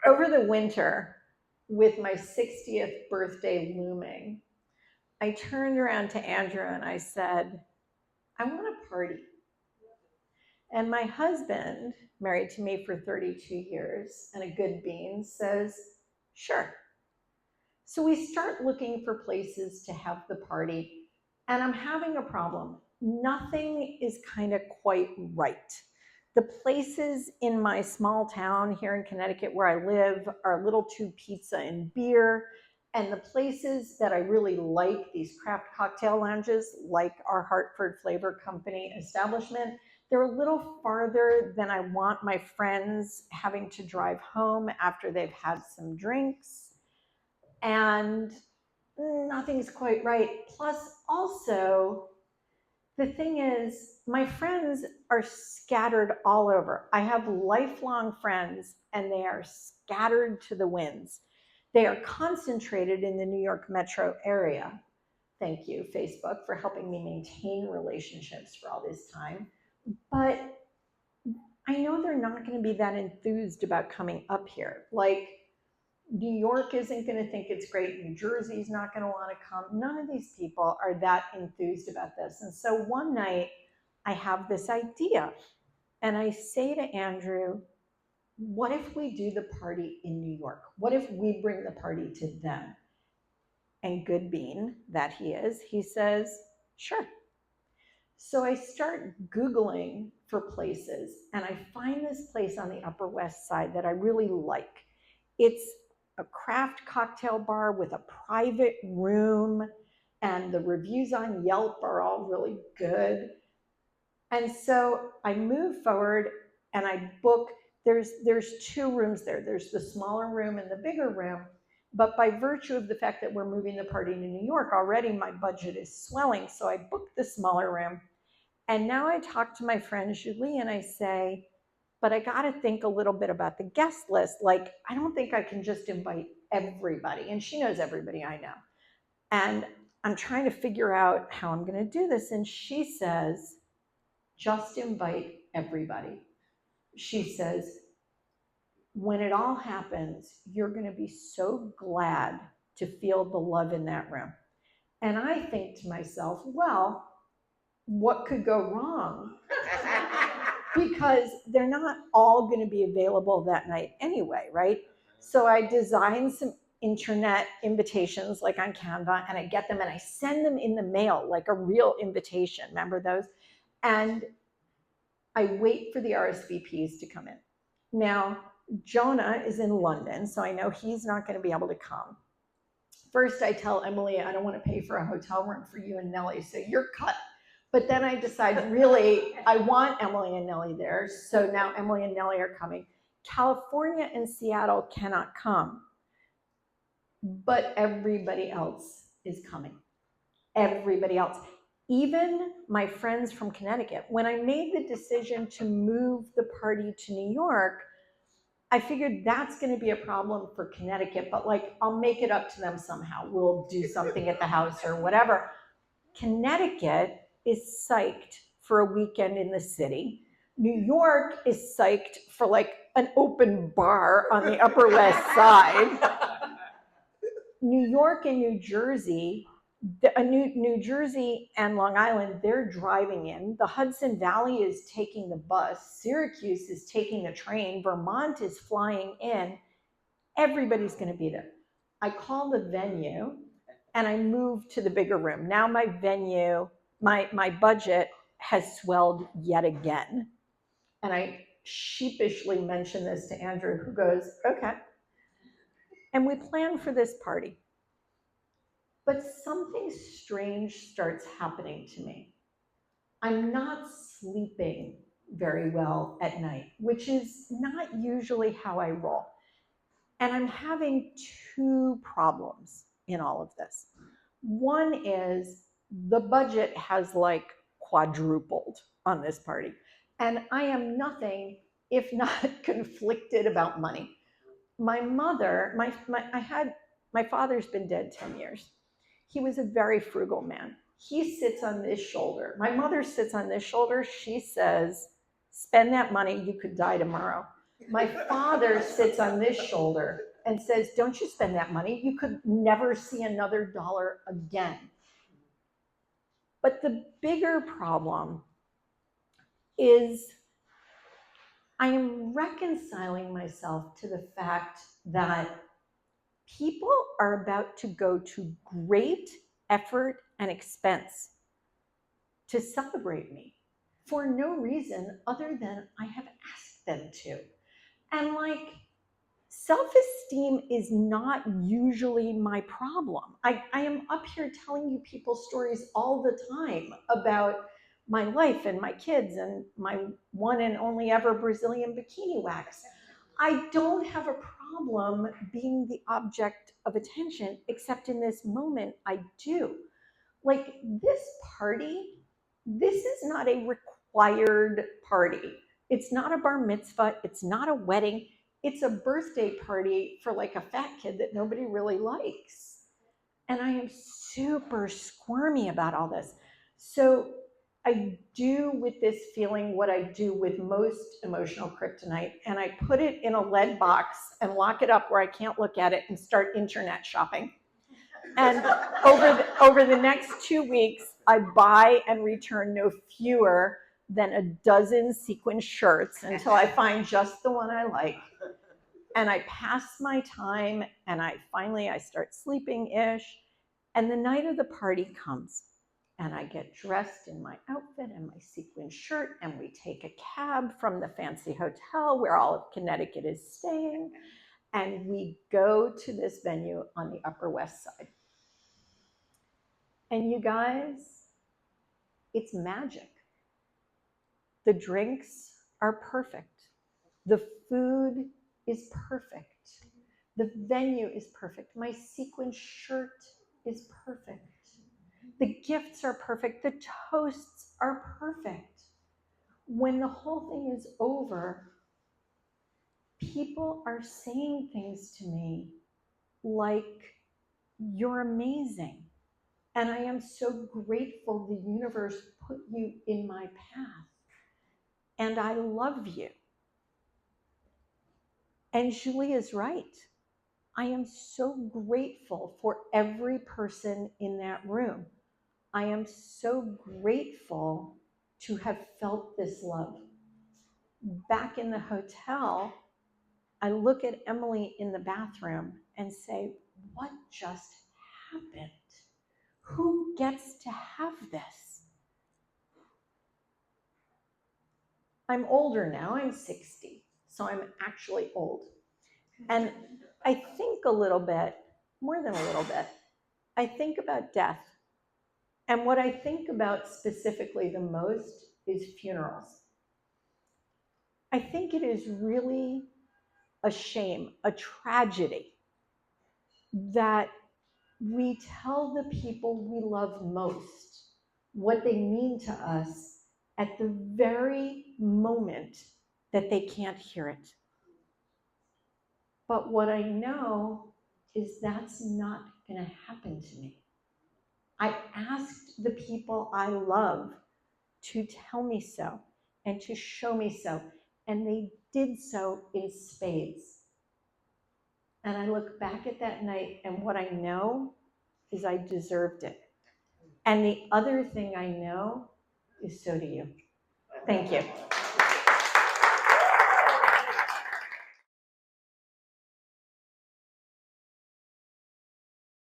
Over the winter, with my 60th birthday looming, I turned around to Andrew and I said, I want a party. And my husband, married to me for 32 years and a good bean, says, sure. So we start looking for places to have the party, and I'm having a problem. Nothing is kind of quite right. The places in my small town here in Connecticut where I live are a little too pizza and beer. And the places that I really like, these craft cocktail lounges, like our Hartford Flavor Company establishment, they're a little farther than I want my friends having to drive home after they've had some drinks. And nothing's quite right. Plus, also, the thing is, my friends are scattered all over. I have lifelong friends, and they are scattered to the winds. They are concentrated in the New York metro area. Thank you, Facebook, for helping me maintain relationships for all this time. But I know they're not going to be that enthused about coming up here. Like, New York isn't going to think it's great. New Jersey's not going to want to come. None of these people are that enthused about this. And so one night I have this idea and I say to Andrew, what if we do the party in New York? What if we bring the party to them? And good bean that he is, he says, sure. So I start Googling for places and I find this place on the Upper West Side that I really like. It's a craft cocktail bar with a private room, and the reviews on Yelp are all really good. And so I move forward and I book. There's two rooms there. There's the smaller room and the bigger room. But by virtue of the fact that we're moving the party to New York, already my budget is swelling. So I booked the smaller room. And now I talk to my friend Julie and I say, but I got to think a little bit about the guest list. Like, I don't think I can just invite everybody. And she knows everybody I know. And I'm trying to figure out how I'm going to do this. And she says, just invite everybody. She says, when it all happens, you're going to be so glad to feel the love in that room. And I think to myself, well, what could go wrong? Because they're not all going to be available that night anyway, right? So I designed some internet invitations like on Canva, and I get them and I send them in the mail like a real invitation. Remember those? And I wait for the RSVPs to come in. Now, Jonah is in London, so I know he's not going to be able to come. First, I tell Emily, I don't want to pay for a hotel room for you and Nellie, so you're cut. But then I decide, really, I want Emily and Nellie there. So now Emily and Nellie are coming. California and Seattle cannot come, but everybody else is coming. Everybody else. Even my friends from Connecticut. When I made the decision to move the party to New York, I figured that's going to be a problem for Connecticut, but like, I'll make it up to them somehow. We'll do something at the house or whatever. Connecticut is psyched for a weekend in the city. New York is psyched for like an open bar on the Upper West Side. New York and New Jersey, New Jersey and Long Island, they're driving in. The Hudson Valley is taking the bus. Syracuse is taking the train. Vermont is flying in. Everybody's going to be there. I call the venue and I moved to the bigger room. Now my venue, my budget has swelled yet again. And I sheepishly mention this to Andrew, who goes, okay. And we plan for this party. But something strange starts happening to me. I'm not sleeping very well at night, which is not usually how I roll. And I'm having two problems in all of this. One is the budget has like quadrupled on this party. And I am nothing if not conflicted about money. My mother, my father's been dead 10 years. He was a very frugal man. He sits on this shoulder. My mother sits on this shoulder. She says, Spend that money, you could die tomorrow. My father sits on this shoulder and says, don't you spend that money, you could never see another dollar again. But the bigger problem is I am reconciling myself to the fact that people are about to go to great effort and expense to celebrate me for no reason other than I have asked them to. And like, self-esteem is not usually my problem. I am up here telling you people's stories all the time about my life and my kids and my one and only ever Brazilian bikini wax. I don't have a problem being the object of attention, except in this moment I do. Like this party, this is not a required party. It's not a bar mitzvah, it's not a wedding, it's a birthday party for like a fat kid that nobody really likes. And I am super squirmy about all this. So I do with this feeling what I do with most emotional kryptonite, and I put it in a lead box and lock it up where I can't look at it and start internet shopping. And over the next 2 weeks, I buy and return no fewer than a dozen sequin shirts until I find just the one I like. And I pass my time, and I start sleeping-ish. And the night of the party comes, and I get dressed in my outfit and my sequin shirt, and we take a cab from the fancy hotel where all of Connecticut is staying, and we go to this venue on the Upper West Side. And you guys, it's magic. The drinks are perfect. The food is perfect. The venue is perfect. My sequin shirt is perfect. The gifts are perfect. The toasts are perfect. When the whole thing is over, people are saying things to me like, you're amazing. And I am so grateful the universe put you in my path. And I love you. And Julie is right. I am so grateful for every person in that room. I am so grateful to have felt this love. Back in the hotel, I look at Emily in the bathroom and say, what just happened? Who gets to have this? I'm older now, I'm 60, so I'm actually old. And I think a little bit, more than a little bit, I think about death. And what I think about specifically the most is funerals. I think it is really a shame, a tragedy, that we tell the people we love most what they mean to us at the very moment that they can't hear it. But what I know is that's not going to happen to me. I asked the people I love to tell me so and to show me so, and they did so in spades. And I look back at that night, and what I know is I deserved it. And the other thing I know is so do you. Thank you.